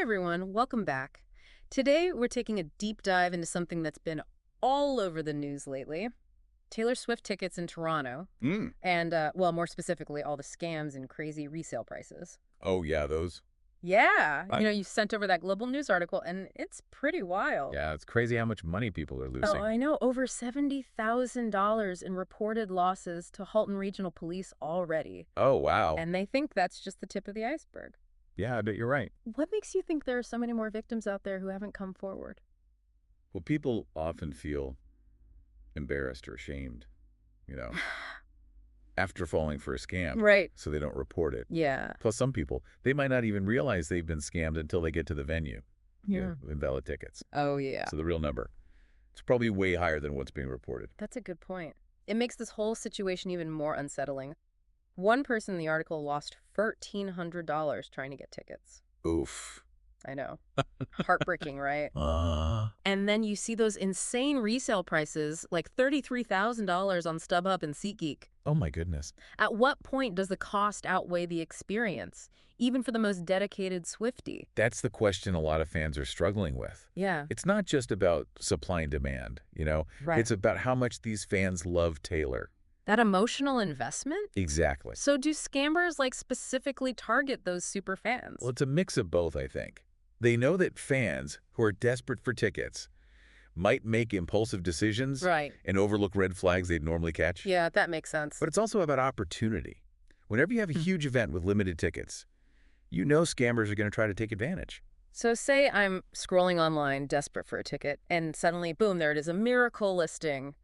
everyone, welcome back. Today, we're taking a deep dive into something that's been all over the news lately. Taylor Swift tickets in Toronto, Mm. and, well, more specifically, all the scams and crazy resale prices. Oh, yeah, those. Yeah, I, you sent over that Global News article, and it's pretty wild. yeah, it's crazy how much money people are Oh, losing. I know, over $70,000 in reported losses to Halton Regional Police already. Oh, wow. And they think that's just the tip of the iceberg. Yeah, I bet you're right. What makes you think there are so many more victims out there who haven't come forward? Well, people often feel embarrassed or ashamed, you know, after falling for a scam, Right. so they don't report it. Yeah. Plus, some people, they might not even realize they've been scammed until they get to the venue. Yeah. Invalid tickets. Oh, yeah. So the real number, it's probably way higher than what's being reported. That's a good point. It makes this whole situation even more unsettling. One person in the article lost $1,300 trying to get tickets. Oof. I know. Heartbreaking, right? Uh, And then you see those insane resale prices, like $33,000 on StubHub and SeatGeek. oh, my goodness. At what point does the cost outweigh the experience, even for the most dedicated Swiftie? That's the question a lot of fans are struggling with. Yeah. It's not just about supply and demand, Right. It's about how much these fans love Taylor. That emotional investment? Exactly. So do scammers specifically target those super fans? Well, it's a mix of both, I think. They know that fans who are desperate for tickets might make impulsive decisions Right. and overlook red flags they'd normally catch. Yeah, that makes sense. But it's also about opportunity. Whenever you have a huge event with limited tickets, you know scammers are going to try to take advantage. So say I'm scrolling online, desperate for a ticket, and suddenly, boom, there it is, a miracle listing.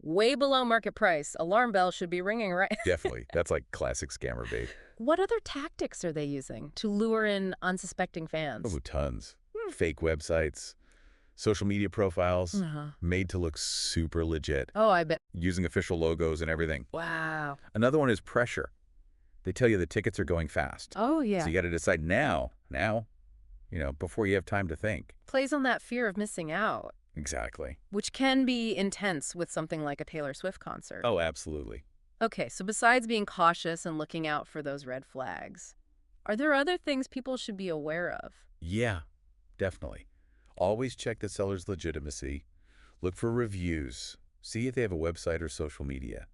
Way below market price. Alarm bell should be ringing, right? Definitely. That's like classic scammer bait. What other tactics are they using to lure in unsuspecting fans? Oh, tons. Fake websites, social media profiles, Uh-huh. made to look super legit, Oh, I bet. using official logos and everything. Wow. Another one is pressure. They tell you the tickets are going fast. Oh, yeah. So you got to decide now, before you have time to think. Plays on that fear of missing out, Exactly. which can be intense with something like a Taylor Swift concert. Oh, absolutely. Okay, so besides being cautious and looking out for those red flags, are there other things people should be aware of? Yeah, definitely. Always check the seller's legitimacy. Look for reviews. See if they have a website or social media.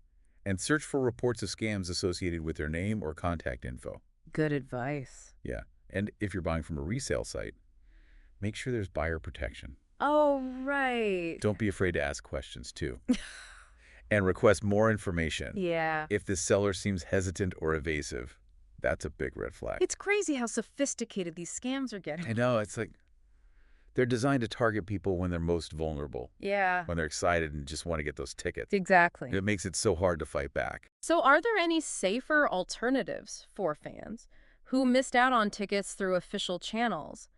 And search for reports of scams associated with their name or contact info. Good advice. Yeah. And if you're buying from a resale site, make sure there's buyer protection. Oh, right. Don't be afraid to ask questions, too. And request more information. Yeah. If the seller seems hesitant or evasive, that's a big red flag. It's crazy how sophisticated these scams are getting. I know, it's like they're designed to target people when they're most vulnerable, Yeah. when they're excited and just want to get those tickets. Exactly. It makes it so hard to fight back. So are there any safer alternatives for fans who missed out on tickets through official channels?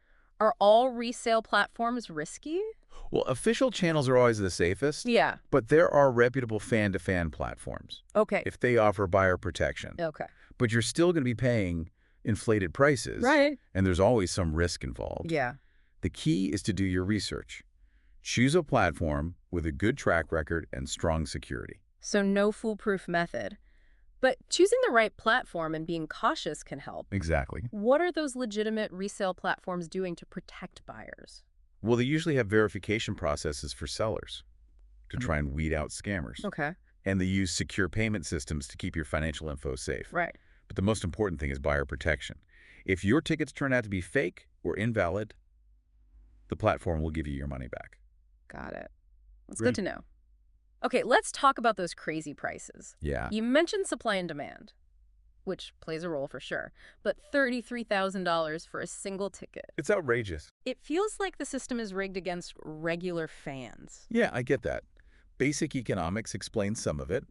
Are all resale platforms risky? Well, official channels are always the safest, Yeah. but there are reputable fan-to-fan platforms Okay. if they offer buyer protection. Okay. But you're still going to be paying inflated prices. Right. And there's always some risk involved. Yeah. The key is to do your research. Choose a platform with a good track record and strong security. So no foolproof method. But choosing the right platform and being cautious can help. Exactly. What are those legitimate resale platforms doing to protect buyers? Well, they usually have verification processes for sellers to try and weed out scammers. Okay. And they use secure payment systems to keep your financial info safe. Right. But the most important thing is buyer protection. If your tickets turn out to be fake or invalid, the platform will give you your money back. Got it. That's Right. good to know. Okay, let's talk about those crazy prices. Yeah. You mentioned supply and demand, which plays a role for sure, but $33,000 for a single ticket. It's outrageous. It feels like the system is rigged against regular fans. Yeah, I get that. Basic economics explains some of it,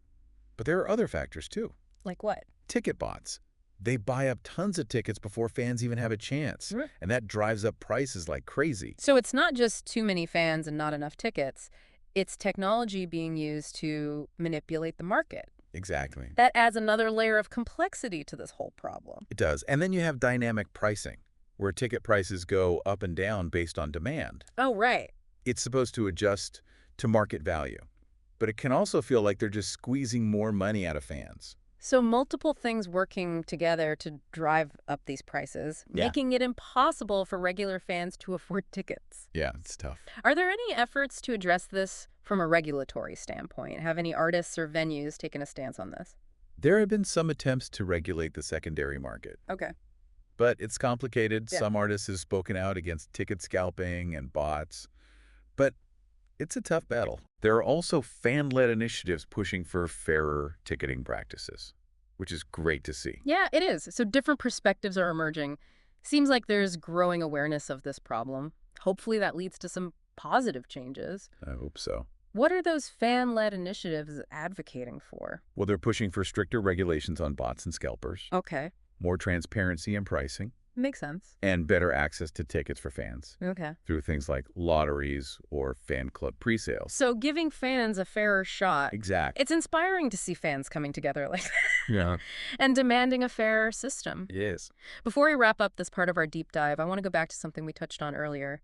but there are other factors too. Like what? Ticket bots. They buy up tons of tickets before fans even have a chance, Right. and that drives up prices like crazy. So it's not just too many fans and not enough tickets. It's technology being used to manipulate the market. Exactly. That adds another layer of complexity to this whole problem. It does. And then you have dynamic pricing, where ticket prices go up and down based on demand. Oh, right. It's supposed to adjust to market value, but it can also feel like they're just squeezing more money out of fans. So multiple things working together to drive up these prices, Yeah. making it impossible for regular fans to afford tickets. Yeah, it's tough. Are there any efforts to address this from a regulatory standpoint? Have any artists or venues taken a stance on this? There have been some attempts to regulate the secondary market, Okay. but it's complicated. Yeah. Some artists have spoken out against ticket scalping and bots, but it's a tough battle. There are also fan-led initiatives pushing for fairer ticketing practices, which is great to see. Yeah, it is. So different perspectives are emerging. Seems like there's growing awareness of this problem. Hopefully that leads to some positive changes. I hope so. What are those fan-led initiatives advocating for? Well, they're pushing for stricter regulations on bots and scalpers, Okay. more transparency in pricing, Makes sense. and better access to tickets for fans Okay. through things like lotteries or fan club pre-sales. So giving fans a fairer shot. Exactly. It's inspiring to see fans coming together like that Yeah, and demanding a fairer system. it is. Before we wrap up this part of our deep dive, I want to go back to something we touched on earlier.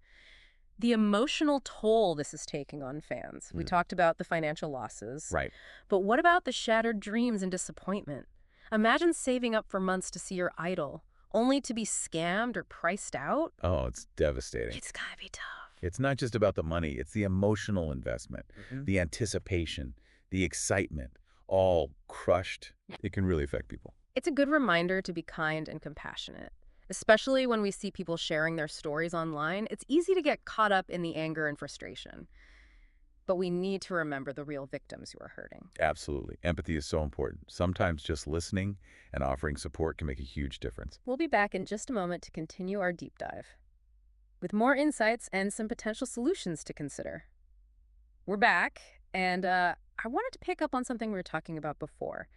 The emotional toll this is taking on fans. We talked about the financial losses. Right. But what about the shattered dreams and disappointment? Imagine saving up for months to see your idol, only to be scammed or priced out. Oh, it's devastating. It's gotta be tough. It's not just about the money, it's the emotional investment, the anticipation, the excitement, all crushed. It can really affect people. It's a good reminder to be kind and compassionate. Especially when we see people sharing their stories online, it's easy to get caught up in the anger and frustration. But we need to remember the real victims who are hurting. Absolutely. Empathy is so important. Sometimes just listening and offering support can make a huge difference. We'll be back in just a moment to continue our deep dive with more insights and some potential solutions to consider. We're back, and I wanted to pick up on something we were talking about before,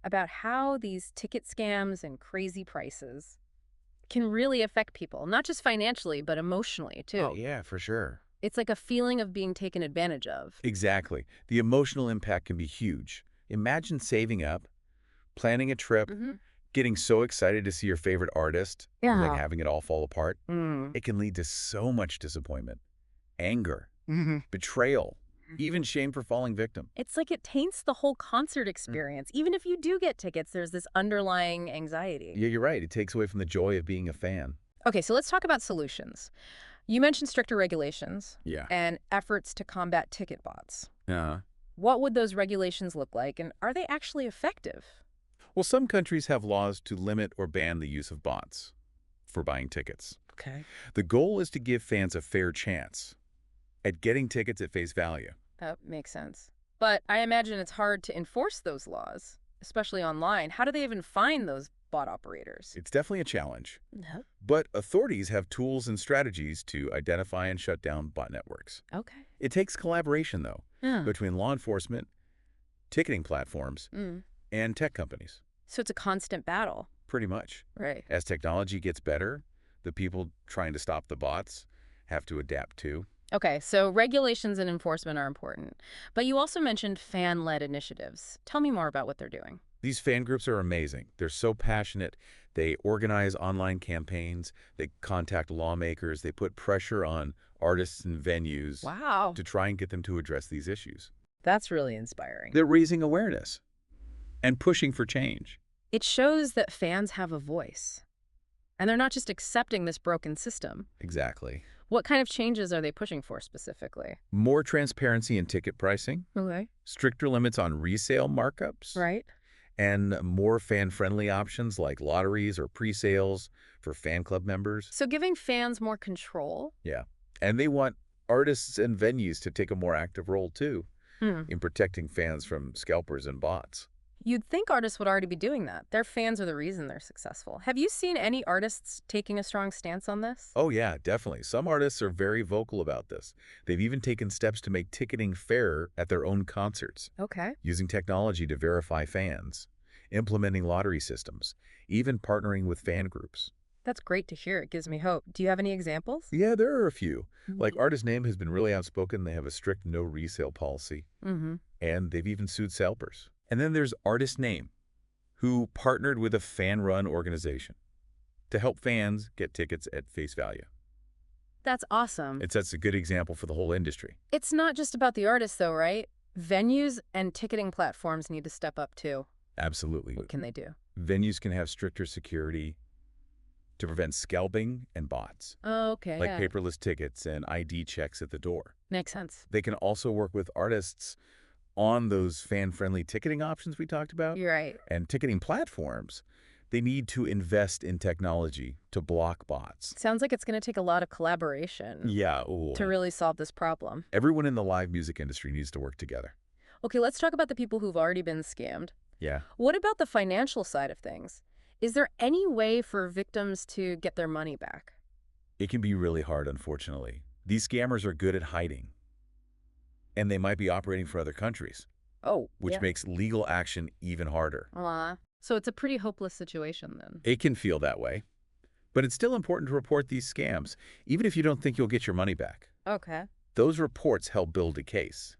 about how these ticket scams and crazy prices can really affect people, not just financially, but emotionally, too. Oh, yeah, for sure. It's like a feeling of being taken advantage of. Exactly. The emotional impact can be huge. Imagine saving up, planning a trip, getting so excited to see your favorite artist, and then Yeah. having it all fall apart. Mm. It can lead to so much disappointment, anger, betrayal, even shame for falling victim. It's like it taints the whole concert experience. Even if you do get tickets, there's this underlying anxiety. Yeah, you're right. It takes away from the joy of being a fan. Okay, so let's talk about solutions. You mentioned stricter regulations Yeah. and efforts to combat ticket bots. Uh, What would those regulations look like, and are they actually effective? well, some countries have laws to limit or ban the use of bots for buying tickets. Okay. The goal is to give fans a fair chance at getting tickets at face value. That makes sense. But I imagine it's hard to enforce those laws, especially online. How do they even find those bot operators? It's definitely a challenge, No. but authorities have tools and strategies to identify and shut down bot networks. Okay. It takes collaboration, though, Yeah. between law enforcement, ticketing platforms, Mm. and tech companies. So it's a constant battle. Pretty much. Right. As technology gets better, the people trying to stop the bots have to adapt too. Okay, so regulations and enforcement are important. But you also mentioned fan-led initiatives. Tell me more about what they're doing. These fan groups are amazing. They're so passionate. They organize online campaigns. They contact lawmakers. They put pressure on artists and venues Wow. to try and get them to address these issues. That's really inspiring. They're raising awareness and pushing for change. It shows that fans have a voice. And they're not just accepting this broken system. Exactly. What kind of changes are they pushing for specifically? More transparency in ticket pricing, Okay. stricter limits on resale markups, Right. and more fan-friendly options like lotteries or pre-sales for fan club members. So giving fans more control. Yeah. And they want artists and venues to take a more active role, too, Hmm. in protecting fans from scalpers and bots. You'd think artists would already be doing that. Their fans are the reason they're successful. Have you seen any artists taking a strong stance on this? Oh, yeah, definitely. Some artists are very vocal about this. They've even taken steps to make ticketing fairer at their own concerts, Okay. using technology to verify fans, implementing lottery systems, even partnering with fan groups. That's great to hear. It gives me hope. Do you have any examples? Yeah, there are a few. Like Artist Name has been really outspoken. They have a strict no resale policy, Mm-hmm. and they've even sued scalpers. And then there's Artist Name, who partnered with a fan-run organization to help fans get tickets at face value. That's awesome. It sets a good example for the whole industry. It's not just about the artists, though, right? Venues and ticketing platforms need to step up, too. Absolutely. What can they do? Venues can have stricter security to prevent scalping and bots, Oh, okay, like yeah. paperless tickets and ID checks at the door. Makes sense. They can also work with artists on those fan-friendly ticketing options we talked about You're right. and ticketing platforms. They need to invest in technology to block bots. Sounds like it's going to take a lot of collaboration Yeah, ooh. to really solve this problem. Everyone in the live music industry needs to work together. Okay, let's talk about the people who've already been scammed. Yeah. What about the financial side of things? Is there any way for victims to get their money back? It can be really hard, unfortunately. These scammers are good at hiding, and they might be operating for other countries, Oh, which yeah. makes legal action even harder. So it's a pretty hopeless situation then. It can feel that way, but it's still important to report these scams, even if you don't think you'll get your money back. Okay. Those reports help build a case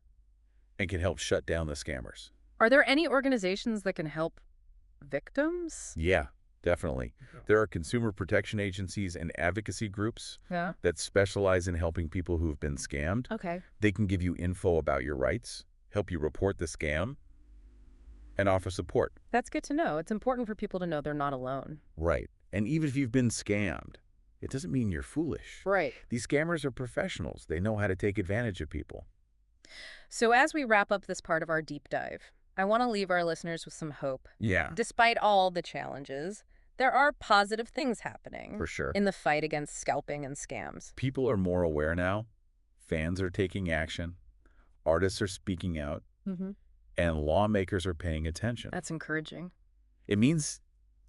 and can help shut down the scammers. Are there any organizations that can help victims? Yeah, definitely. There are consumer protection agencies and advocacy groups Yeah. that specialize in helping people who've been scammed. Okay. They can give you info about your rights, help you report the scam, and offer support. That's good to know. It's important for people to know they're not alone. Right. And even if you've been scammed, it doesn't mean you're foolish. Right. These scammers are professionals. They know how to take advantage of people. So as we wrap up this part of our deep dive, I want to leave our listeners with some hope. Yeah, Despite all the challenges, there are positive things happening for sure. in the fight against scalping and scams. People are more aware now. Fans are taking action. Artists are speaking out. Mm-hmm. And lawmakers are paying attention. That's encouraging. It means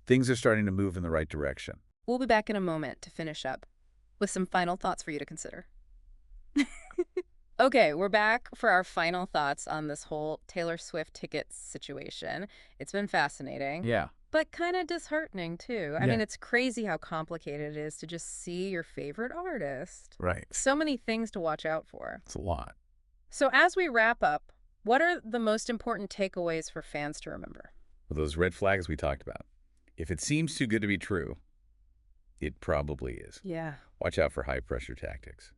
things are starting to move in the right direction. We'll be back in a moment to finish up with some final thoughts for you to consider. Okay, we're back for our final thoughts on this whole Taylor Swift tickets situation. It's been fascinating, Yeah. but kind of disheartening, too. I Yeah. mean, it's crazy how complicated it is to just see your favorite artist. Right. So many things to watch out for. It's a lot. So as we wrap up, what are the most important takeaways for fans to remember? With those red flags we talked about. If it seems too good to be true, it probably is. Yeah. Watch out for high-pressure tactics.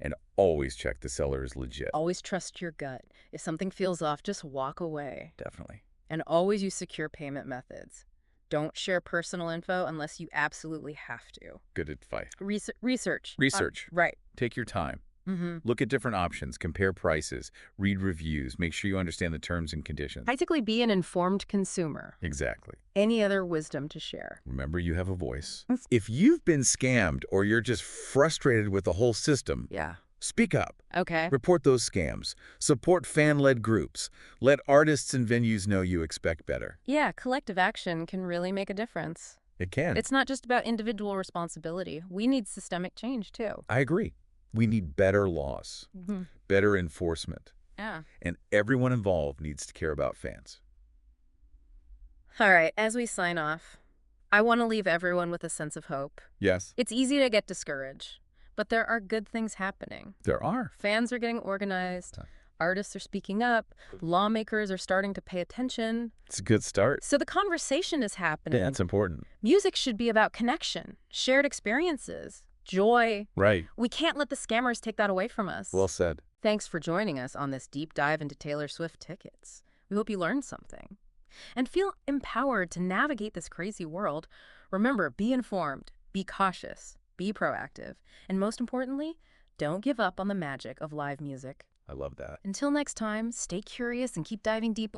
And always check the seller is legit. Always trust your gut. If something feels off, just walk away. Definitely. And always use secure payment methods. Don't share personal info unless you absolutely have to. Good advice. Research. Research. Right. Take your time. Mm-hmm. Look at different options, compare prices, read reviews, make sure you understand the terms and conditions. Basically, be an informed consumer. Exactly. Any other wisdom to share? Remember, you have a voice. If you've been scammed or you're just frustrated with the whole system, Yeah. speak up. Okay. Report those scams. Support fan-led groups. Let artists and venues know you expect better. Yeah, collective action can really make a difference. It can. It's not just about individual responsibility. We need systemic change, too. I agree. We need better laws, Mm-hmm. better enforcement, Yeah. and everyone involved needs to care about fans. All right, as we sign off, I want to leave everyone with a sense of hope. Yes, It's easy to get discouraged, but there are good things happening. there are. Fans are getting organized, artists are speaking up, lawmakers are starting to pay attention. It's a good start. So the conversation is happening. Yeah, it's important. Music should be about connection, shared experiences, joy. Right. We can't let the scammers take that away from us. Well said. Thanks for joining us on this deep dive into Taylor Swift tickets. We hope you learned something and feel empowered to navigate this crazy world. Remember, be informed, be cautious, be proactive, and most importantly, don't give up on the magic of live music. I love that. Until next time, stay curious and keep diving deep.